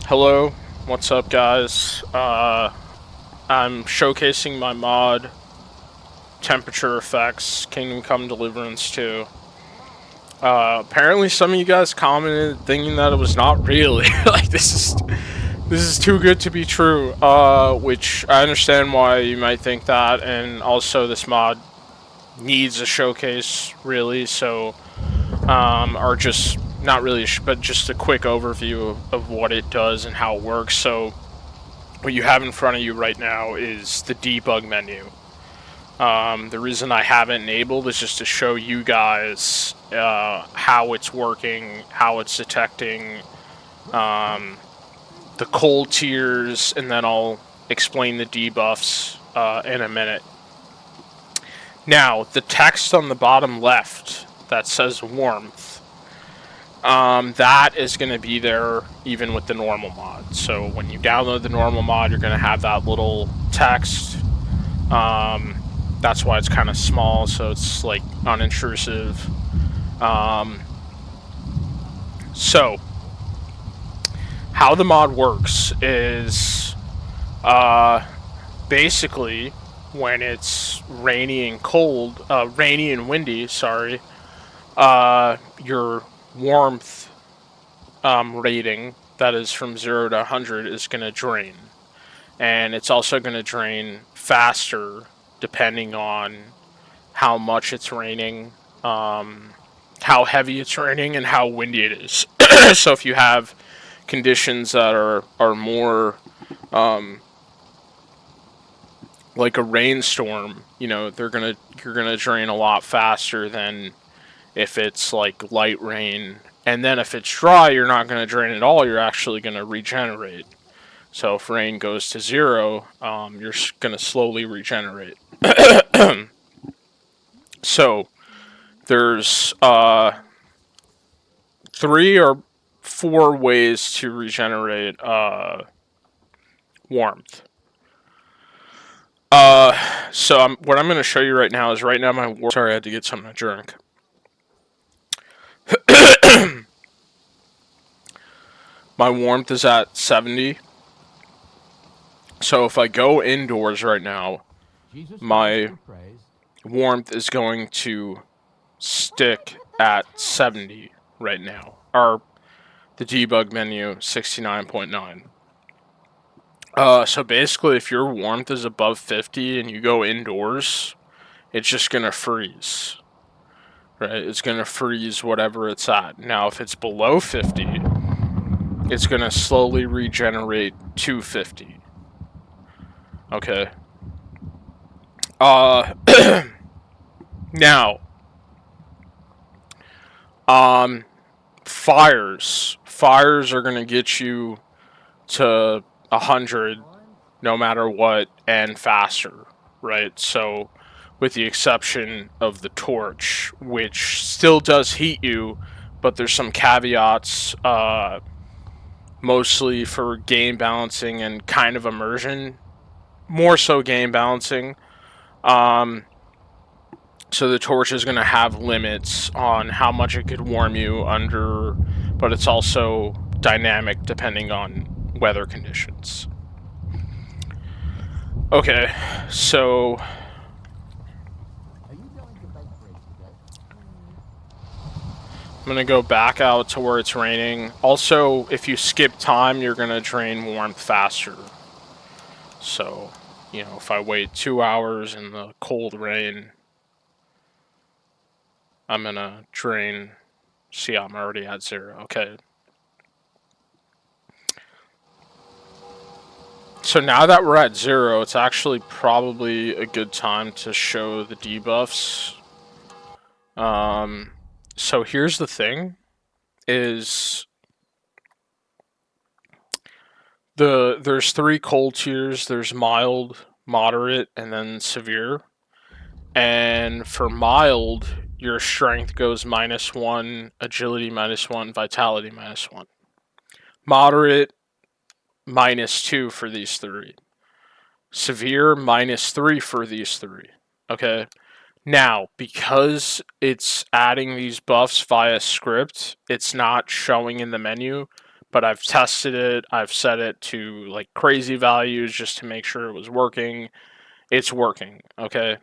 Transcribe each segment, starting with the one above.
Hello, what's up guys? I'm showcasing my mod, Temperature Effects, Kingdom Come Deliverance 2. Apparently some of you guys commented thinking that it was not really. Like, this is too good to be true, which I understand why you might think that, and also this mod needs a showcase, really, so, or just, not really, but just a quick overview of what it does and how it works. So, what you have in front of you right now is the debug menu. The reason I have it enabled is just to show you guys how it's working, how it's detecting the cold tiers, and then I'll explain the debuffs in a minute. Now, the text on the bottom left that says warmth, that is going to be there even with the normal mod. So when you download the normal mod, you're going to have that little text. That's why it's kind of small, so it's like unintrusive. So how the mod works is basically when it's rainy and cold, rainy and windy, sorry, your warmth rating, that is from 0 to 100, is going to drain. And it's also going to drain faster depending on how much it's raining, how heavy it's raining, and how windy it is. So if you have conditions that are more like a rainstorm, you're gonna drain a lot faster than if it's like light rain. And then if it's dry, you're not gonna drain at all. You're actually gonna regenerate. So if rain goes to 0, you're gonna slowly regenerate. So there's 3 or 4 ways to regenerate warmth. So what I'm going to show you right now is my warmth. Sorry, I had to get something to drink. My warmth is at 70. So if I go indoors right now, my warmth is going to stick at 70 right now. Or the debug menu, 69.9. So basically, if your warmth is above 50 and you go indoors, it's just going to freeze. Right? It's going to freeze whatever it's at. Now, if it's below 50, it's going to slowly regenerate to 50. Okay. Now, fires are going to get you to 100 no matter what and faster, right? So with the exception of the torch, which still does heat you, but there's some caveats, mostly for game balancing and kind of immersion, more so game balancing. So the torch is going to have limits on how much it could warm you under, but it's also dynamic depending on weather conditions. Okay, so I'm going to go back out to where it's raining. Also, if you skip time, you're going to drain warmth faster. So, if I wait 2 hours in the cold rain, I'm going to drain. See, I'm already at 0. Okay. So now that we're at 0, it's actually probably a good time to show the debuffs. So here's the thing, is there's 3 cold tiers. There's mild, moderate, and then severe. And for mild, your strength goes -1, agility -1, vitality -1. Moderate, -2 for these 3. Severe, -3 for these 3. Okay. Now, because it's adding these buffs via script, it's not showing in the menu, but I've tested it. I've set it to like crazy values just to make sure it was working. It's working, okay?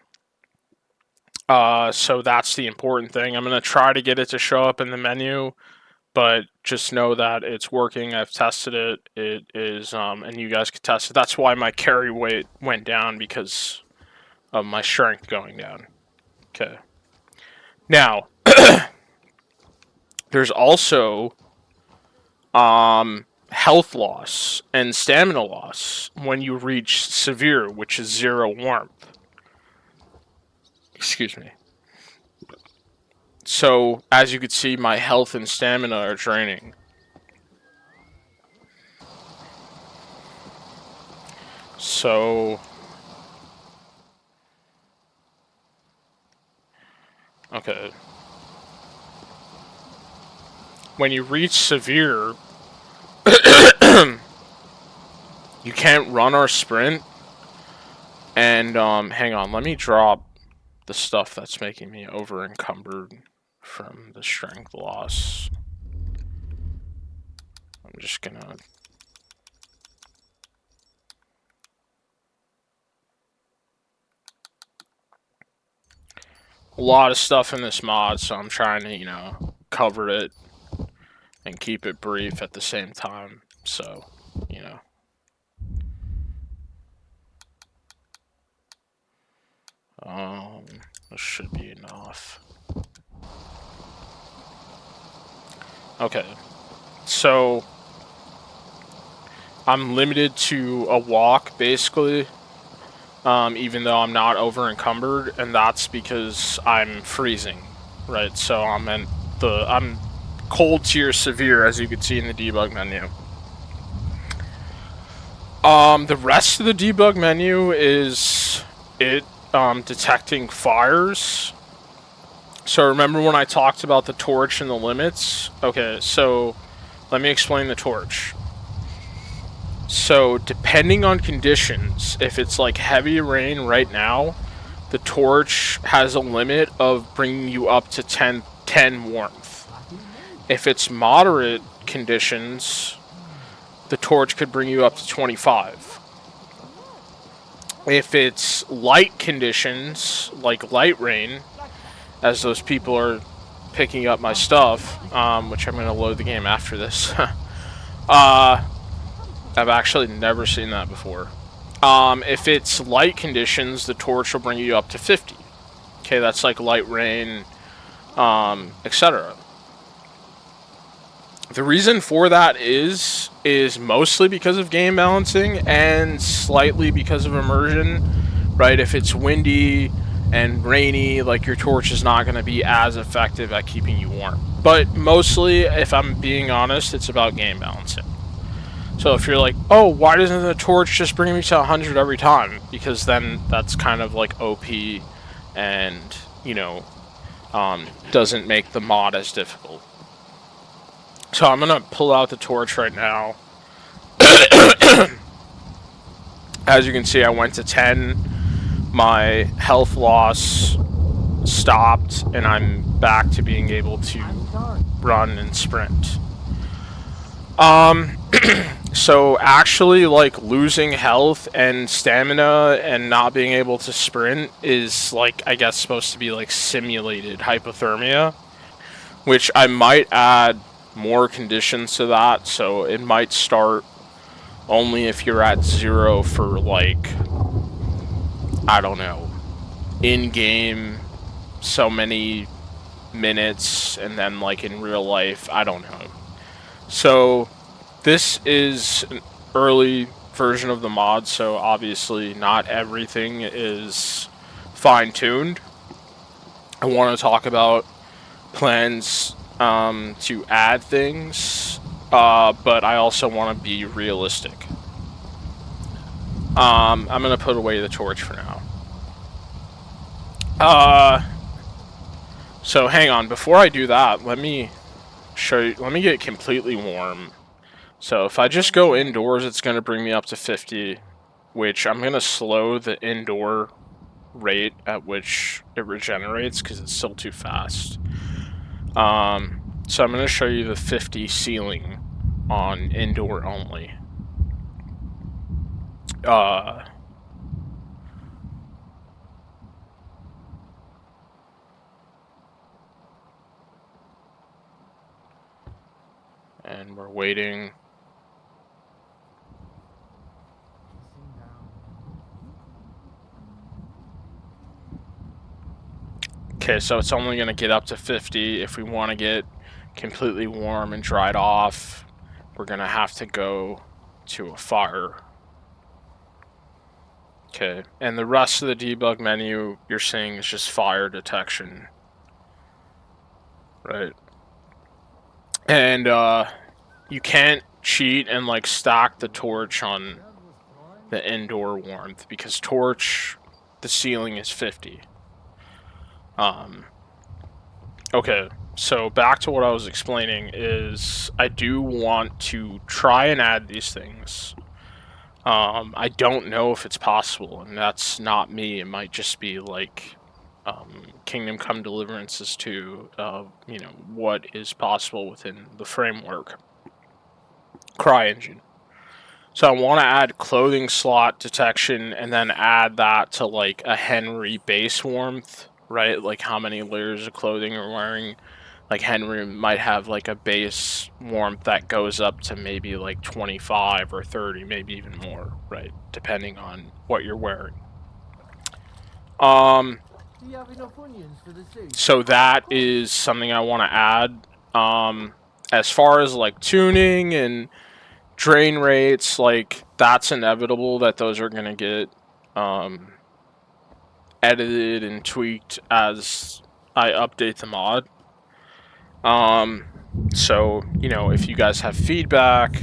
So that's the important thing. I'm going to try to get it to show up in the menu, but just know that it's working. I've tested it. It is, and you guys can test it. That's why my carry weight went down, because of my strength going down. Okay. Now, there's also health loss and stamina loss when you reach severe, which is 0 warmth. Excuse me. So, as you can see, my health and stamina are draining. So, okay. When you reach severe, you can't run or sprint. And, hang on, let me drop the stuff that's making me over encumbered from the strength loss. I'm just gonna... A lot of stuff in this mod, so I'm trying to, you know, cover it and keep it brief at the same time. So, you know. This should be enough. Okay. So, I'm limited to a walk, basically. Even though I'm not over encumbered, and that's because I'm freezing, right? So I'm cold tier severe, as you can see in the debug menu. The rest of the debug menu is it detecting fires. So remember when I talked about the torch and the limits? Okay, so let me explain the torch. So, depending on conditions, if it's like heavy rain right now, the torch has a limit of bringing you up to 10 warmth. If it's moderate conditions, the torch could bring you up to 25. If it's light conditions, like light rain, as those people are picking up my stuff, which I'm going to load the game after this, I've actually never seen that before. If it's light conditions, the torch will bring you up to 50. Okay, that's like light rain, etc. The reason for that is mostly because of game balancing and slightly because of immersion, right? If it's windy and rainy, like your torch is not going to be as effective at keeping you warm. But mostly, if I'm being honest, it's about game balancing. So if you're like, oh, why doesn't the torch just bring me to 100 every time? Because then that's kind of like OP and, you know, doesn't make the mod as difficult. So I'm going to pull out the torch right now. As you can see, I went to 10. My health loss stopped, and I'm back to being able to run and sprint. So actually, like, losing health and stamina and not being able to sprint is, like, I guess supposed to be, like, simulated hypothermia, which I might add more conditions to that, so it might start only if you're at 0 for, like, I don't know, in-game so many minutes, and then, like, in real life, I don't know. So this is an early version of the mod, so obviously not everything is fine-tuned. I want to talk about plans to add things, but I also want to be realistic. I'm going to put away the torch for now. So hang on, before I do that, let me show you, let me get completely warm. So if I just go indoors, it's going to bring me up to 50, which I'm going to slow the indoor rate at which it regenerates because it's still too fast. So I'm going to show you the 50 ceiling on indoor only. And we're waiting. Okay, so it's only going to get up to 50. If we want to get completely warm and dried off, we're going to have to go to a fire. Okay, and the rest of the debug menu you're seeing is just fire detection. Right. And you can't cheat and like stack the torch on the indoor warmth because torch, the ceiling is 50. Okay, so back to what I was explaining is I do want to try and add these things. I don't know if it's possible, and that's not me. It might just be like Kingdom Come Deliverances to, you know, what is possible within the framework. CryEngine. So I want to add clothing slot detection and then add that to like a Henry base warmth, right? Like how many layers of clothing you're wearing. Like Henry might have like a base warmth that goes up to maybe like 25 or 30, maybe even more, right? Depending on what you're wearing. Do you have enough onions for the soup? So that is something I want to add. As far as like tuning and drain rates, like that's inevitable that those are going to get edited and tweaked as I update the mod. So, you know, if you guys have feedback,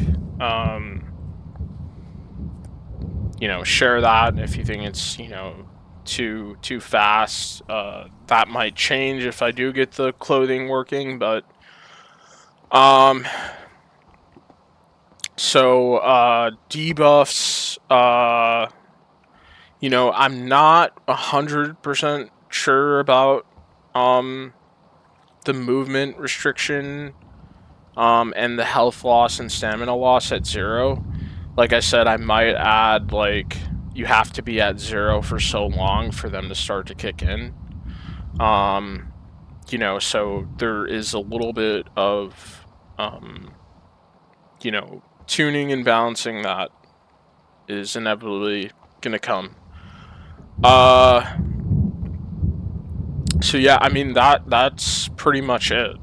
you know, share that. If you think it's, you know, too fast, that might change if I do get the clothing working, but so debuffs, you know, I'm not 100% sure about the movement restriction and the health loss and stamina loss at 0. Like I said, I might add, like, you have to be at 0 for so long for them to start to kick in. You know, so there is a little bit of, you know, tuning and balancing that is inevitably gonna come. So yeah, I mean, that's pretty much it,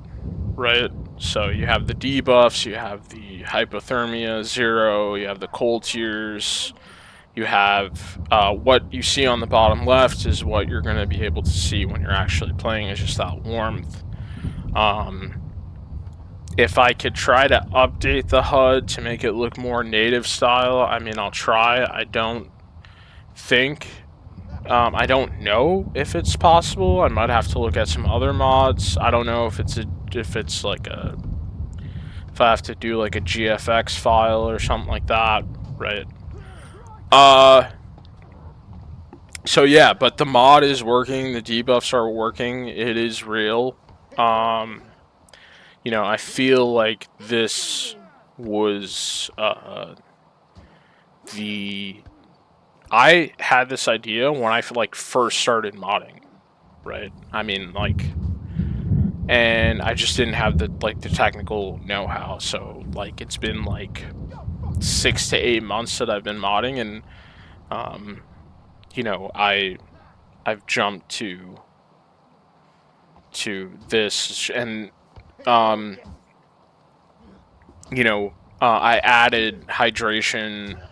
right? So you have the debuffs, you have the hypothermia 0, you have the cold tears, you have what you see on the bottom left is what you're going to be able to see when you're actually playing, is just that warmth. If I could try to update the HUD to make it look more native style, I mean, I'll try. I don't think, I don't know if it's possible. I might have to look at some other mods. I don't know if it's like a, if I have to do like a GFX file or something like that, right? So yeah, but the mod is working, the debuffs are working, it is real. You know, I feel like this was I had this idea when I like first started modding, right? I mean, like, and I just didn't have the like the technical know-how. So like it's been like 6 to 8 months that I've been modding, and you know, I've jumped to this, and you know, I added hydration.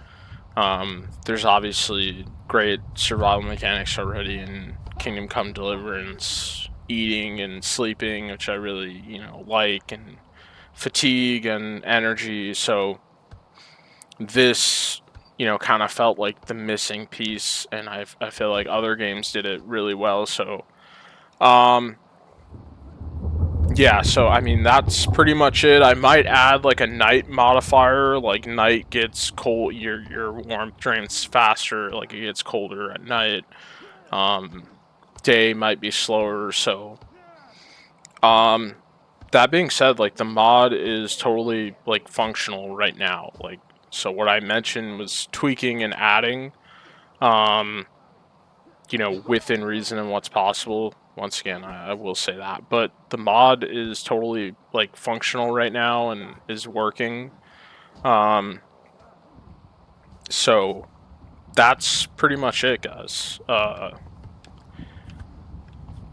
There's obviously great survival mechanics already in Kingdom Come Deliverance, eating and sleeping, which I really, you know, like, and fatigue and energy. So this, you know, kind of felt like the missing piece, and I feel like other games did it really well. So yeah, so I mean, that's pretty much it. I might add like a night modifier, like night gets cold, your warmth drains faster, like it gets colder at night. Day might be slower, so that being said, like, the mod is totally, like, functional right now. Like, so what I mentioned was tweaking and adding, you know, within reason and what's possible. Once again, I will say that. But the mod is totally, like, functional right now and is working. So that's pretty much it, guys.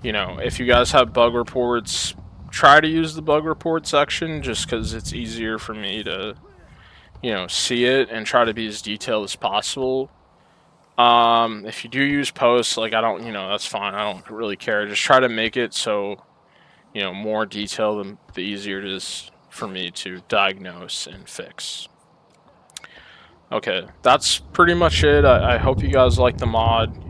You know, if you guys have bug reports, try to use the bug report section just because it's easier for me to, you know, see it and try to be as detailed as possible. If you do use posts, like, I don't, you know, that's fine. I don't really care. Just try to make it so, you know, more detailed, the easier it is for me to diagnose and fix. Okay, that's pretty much it. I hope you guys like the mod.